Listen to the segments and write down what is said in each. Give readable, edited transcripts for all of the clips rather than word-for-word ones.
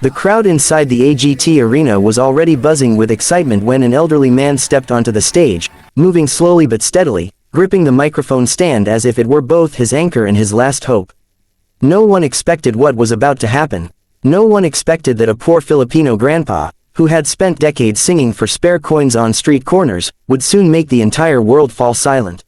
The crowd inside the AGT arena was already buzzing with excitement when an elderly man stepped onto the stage, moving slowly but steadily, gripping the microphone stand as if it were both his anchor and his last hope. No one expected what was about to happen. No one expected that a poor Filipino grandpa, who had spent decades singing for spare coins on street corners, would soon make the entire world fall silent.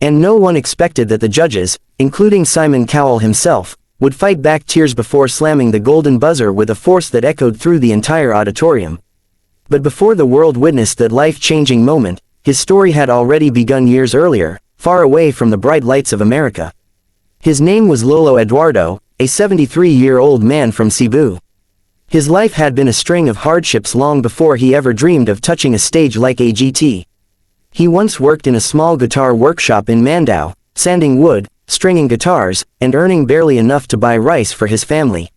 And no one expected that the judges, including Simon Cowell himself, would fight back tears before slamming the golden buzzer with a force that echoed through the entire auditorium. But before the world witnessed that life-changing moment, his story had already begun years earlier, far away from the bright lights of America. His name was Lolo Eduardo, a 73-year-old man from Cebu. His life had been a string of hardships long before he ever dreamed of touching a stage like AGT. He once worked in a small guitar workshop in Mandaue, sanding wood, stringing guitars, and earning barely enough to buy rice for his family.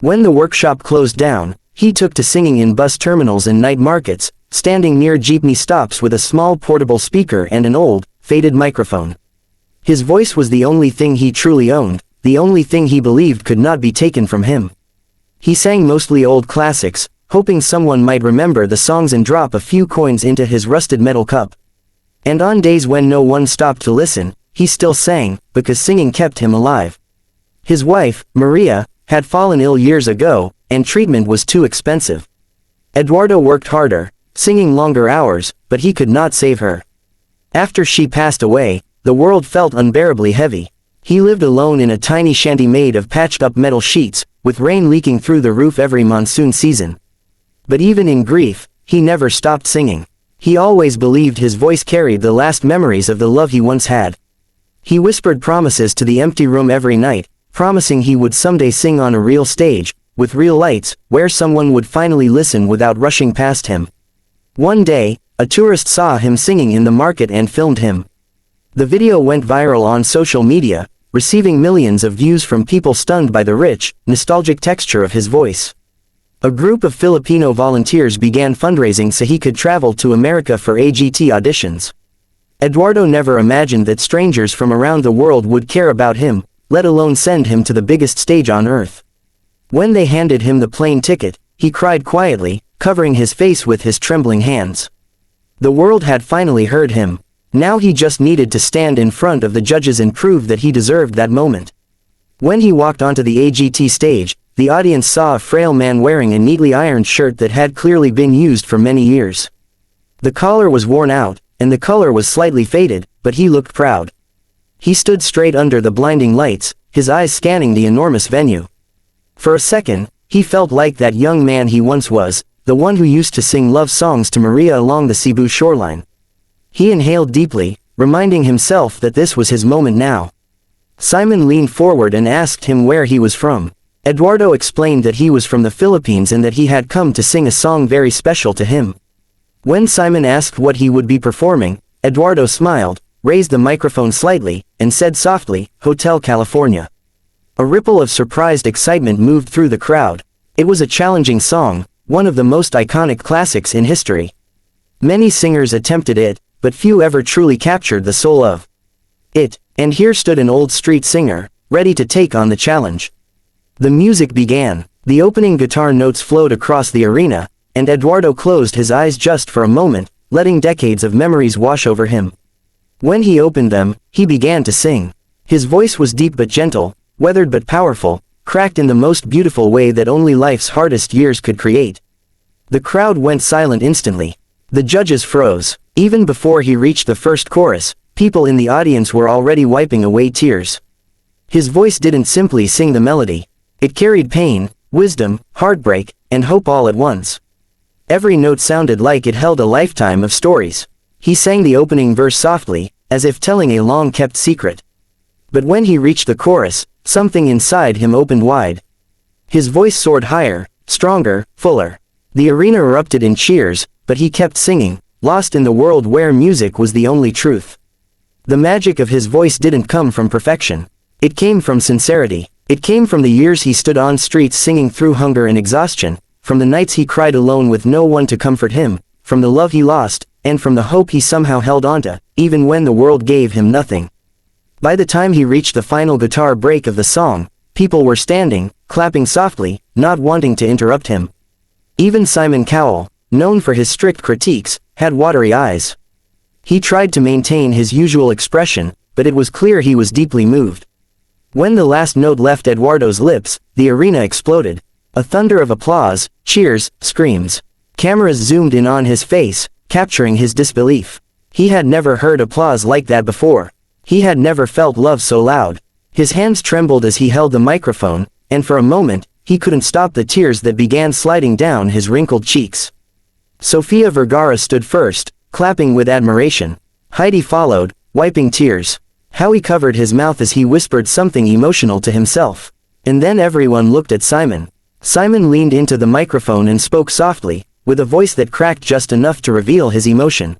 When the workshop closed down, he took to singing in bus terminals and night markets, standing near jeepney stops with a small portable speaker and an old, faded microphone. His voice was the only thing he truly owned, the only thing he believed could not be taken from him. He sang mostly old classics, hoping someone might remember the songs and drop a few coins into his rusted metal cup. And on days when no one stopped to listen, he still sang, because singing kept him alive. His wife, Maria, had fallen ill years ago, and treatment was too expensive. Eduardo worked harder, singing longer hours, but he could not save her. After she passed away, the world felt unbearably heavy. He lived alone in a tiny shanty made of patched-up metal sheets, with rain leaking through the roof every monsoon season. But even in grief, he never stopped singing. He always believed his voice carried the last memories of the love he once had. He whispered promises to the empty room every night, promising he would someday sing on a real stage, with real lights, where someone would finally listen without rushing past him. One day, a tourist saw him singing in the market and filmed him. The video went viral on social media, receiving millions of views from people stunned by the rich, nostalgic texture of his voice. A group of Filipino volunteers began fundraising so he could travel to America for AGT auditions. Eduardo never imagined that strangers from around the world would care about him, let alone send him to the biggest stage on earth. When they handed him the plane ticket, he cried quietly, covering his face with his trembling hands. The world had finally heard him. Now he just needed to stand in front of the judges and prove that he deserved that moment. When he walked onto the AGT stage, the audience saw a frail man wearing a neatly ironed shirt that had clearly been used for many years. The collar was worn out, and the color was slightly faded, but he looked proud. He stood straight under the blinding lights, his eyes scanning the enormous venue. For a second, he felt like that young man he once was, the one who used to sing love songs to Maria along the Cebu shoreline. He inhaled deeply, reminding himself that this was his moment now. Simon leaned forward and asked him where he was from. Eduardo explained that he was from the Philippines and that he had come to sing a song very special to him. When Simon asked what he would be performing, Eduardo smiled, raised the microphone slightly, and said softly, "Hotel California." A ripple of surprised excitement moved through the crowd. It was a challenging song, one of the most iconic classics in history. Many singers attempted it, but few ever truly captured the soul of it, and here stood an old street singer, ready to take on the challenge. The music began. The opening guitar notes flowed across the arena, and Eduardo closed his eyes just for a moment, letting decades of memories wash over him. When he opened them, he began to sing. His voice was deep but gentle, weathered but powerful, cracked in the most beautiful way that only life's hardest years could create. The crowd went silent instantly. The judges froze. Even before he reached the first chorus, people in the audience were already wiping away tears. His voice didn't simply sing the melody. It carried pain, wisdom, heartbreak, and hope all at once. Every note sounded like it held a lifetime of stories. He sang the opening verse softly, as if telling a long-kept secret. But when he reached the chorus, something inside him opened wide. His voice soared higher, stronger, fuller. The arena erupted in cheers, but he kept singing, lost in the world where music was the only truth. The magic of his voice didn't come from perfection. It came from sincerity. It came from the years he stood on streets singing through hunger and exhaustion, from the nights he cried alone with no one to comfort him, from the love he lost, and from the hope he somehow held onto, even when the world gave him nothing. By the time he reached the final guitar break of the song, people were standing, clapping softly, not wanting to interrupt him. Even Simon Cowell, known for his strict critiques, had watery eyes. He tried to maintain his usual expression, but it was clear he was deeply moved. When the last note left Eduardo's lips, the arena exploded. A thunder of applause, cheers, screams. Cameras zoomed in on his face, capturing his disbelief. He had never heard applause like that before. He had never felt love so loud. His hands trembled as he held the microphone, and for a moment, he couldn't stop the tears that began sliding down his wrinkled cheeks. Sofia Vergara stood first, clapping with admiration. Heidi followed, wiping tears. Howie covered his mouth as he whispered something emotional to himself. And then everyone looked at Simon. Simon leaned into the microphone and spoke softly, with a voice that cracked just enough to reveal his emotion.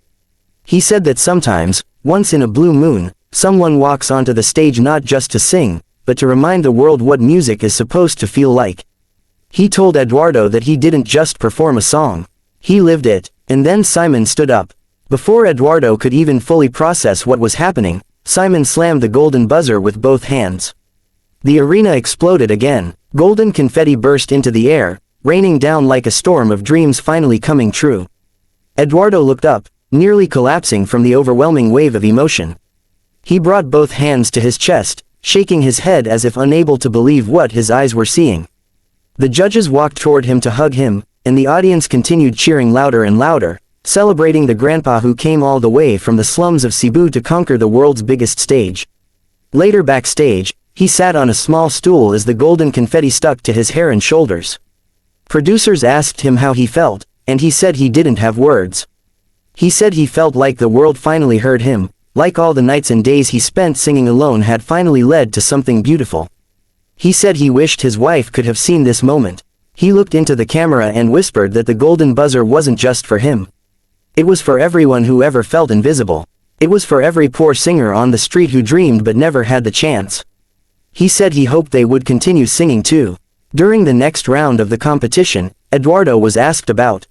He said that sometimes, once in a blue moon, someone walks onto the stage not just to sing, but to remind the world what music is supposed to feel like. He told Eduardo that he didn't just perform a song. He lived it, and then Simon stood up. Before Eduardo could even fully process what was happening, Simon slammed the golden buzzer with both hands. The arena exploded again. Golden confetti burst into the air, raining down like a storm of dreams finally coming true. Eduardo looked up, nearly collapsing from the overwhelming wave of emotion. He brought both hands to his chest, shaking his head as if unable to believe what his eyes were seeing. The judges walked toward him to hug him, and the audience continued cheering louder and louder, celebrating the grandpa who came all the way from the slums of Cebu to conquer the world's biggest stage. Later backstage, he sat on a small stool as the golden confetti stuck to his hair and shoulders. Producers asked him how he felt, and he said he didn't have words. He said he felt like the world finally heard him, like all the nights and days he spent singing alone had finally led to something beautiful. He said he wished his wife could have seen this moment. He looked into the camera and whispered that the golden buzzer wasn't just for him. It was for everyone who ever felt invisible. It was for every poor singer on the street who dreamed but never had the chance. He said he hoped they would continue singing too. During the next round of the competition, Eduardo was asked about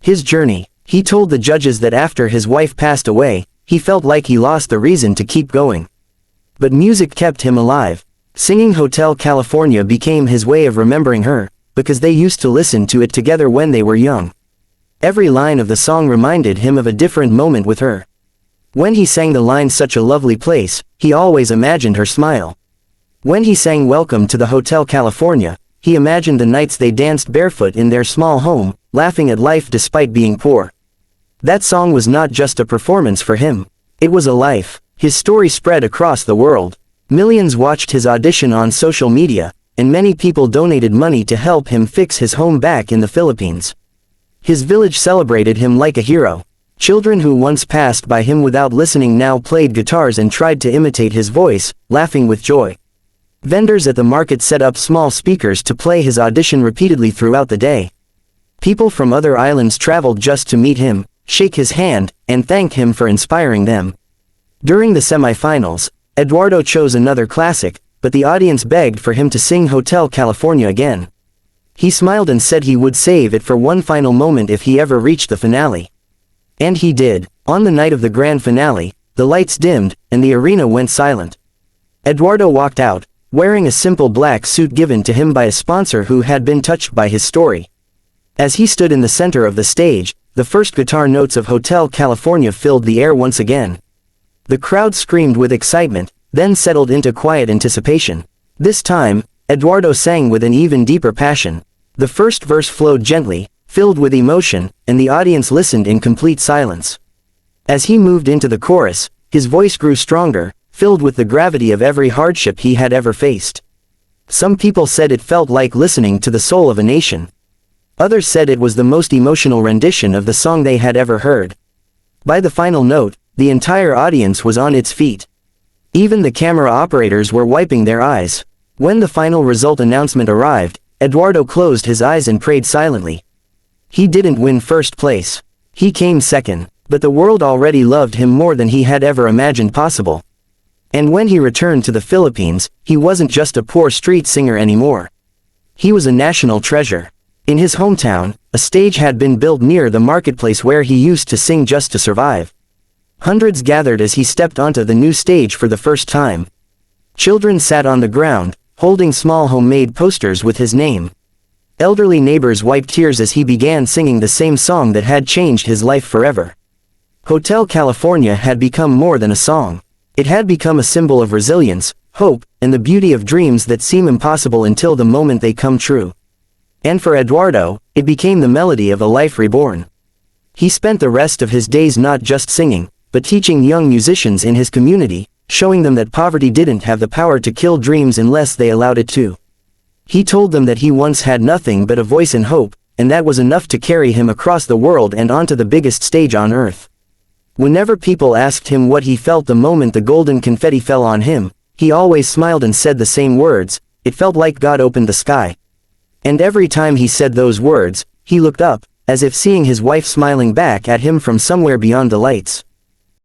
his journey. He told the judges that after his wife passed away, he felt like he lost the reason to keep going. But music kept him alive. Singing Hotel California became his way of remembering her, because they used to listen to it together when they were young. Every line of the song reminded him of a different moment with her. When he sang the line "Such a Lovely Place," he always imagined her smile. When he sang "Welcome to the Hotel California," he imagined the nights they danced barefoot in their small home, laughing at life despite being poor. That song was not just a performance for him. It was a life. His story spread across the world. Millions watched his audition on social media, and many people donated money to help him fix his home back in the Philippines. His village celebrated him like a hero. Children who once passed by him without listening now played guitars and tried to imitate his voice, laughing with joy. Vendors at the market set up small speakers to play his audition repeatedly throughout the day. People from other islands traveled just to meet him, shake his hand, and thank him for inspiring them. During the semifinals, Eduardo chose another classic, but the audience begged for him to sing Hotel California again. He smiled and said he would save it for one final moment if he ever reached the finale. And he did. On the night of the grand finale, the lights dimmed, and the arena went silent. Eduardo walked out, wearing a simple black suit given to him by a sponsor who had been touched by his story. As he stood in the center of the stage, the first guitar notes of Hotel California filled the air once again. The crowd screamed with excitement, then settled into quiet anticipation. This time, Eduardo sang with an even deeper passion. The first verse flowed gently, filled with emotion, and the audience listened in complete silence. As he moved into the chorus, his voice grew stronger, filled with the gravity of every hardship he had ever faced. Some people said it felt like listening to the soul of a nation. Others said it was the most emotional rendition of the song they had ever heard. By the final note, the entire audience was on its feet. Even the camera operators were wiping their eyes. When the final result announcement arrived, Eduardo closed his eyes and prayed silently. He didn't win first place. He came second, but the world already loved him more than he had ever imagined possible. And when he returned to the Philippines, he wasn't just a poor street singer anymore. He was a national treasure. In his hometown, a stage had been built near the marketplace where he used to sing just to survive. Hundreds gathered as he stepped onto the new stage for the first time. Children sat on the ground, holding small homemade posters with his name. Elderly neighbors wiped tears as he began singing the same song that had changed his life forever. Hotel California had become more than a song. It had become a symbol of resilience, hope, and the beauty of dreams that seem impossible until the moment they come true. And for Eduardo, it became the melody of a life reborn. He spent the rest of his days not just singing, but teaching young musicians in his community, showing them that poverty didn't have the power to kill dreams unless they allowed it to. He told them that he once had nothing but a voice and hope, and that was enough to carry him across the world and onto the biggest stage on earth. Whenever people asked him what he felt the moment the golden confetti fell on him, he always smiled and said the same words, "It felt like God opened the sky." And every time he said those words, he looked up, as if seeing his wife smiling back at him from somewhere beyond the lights.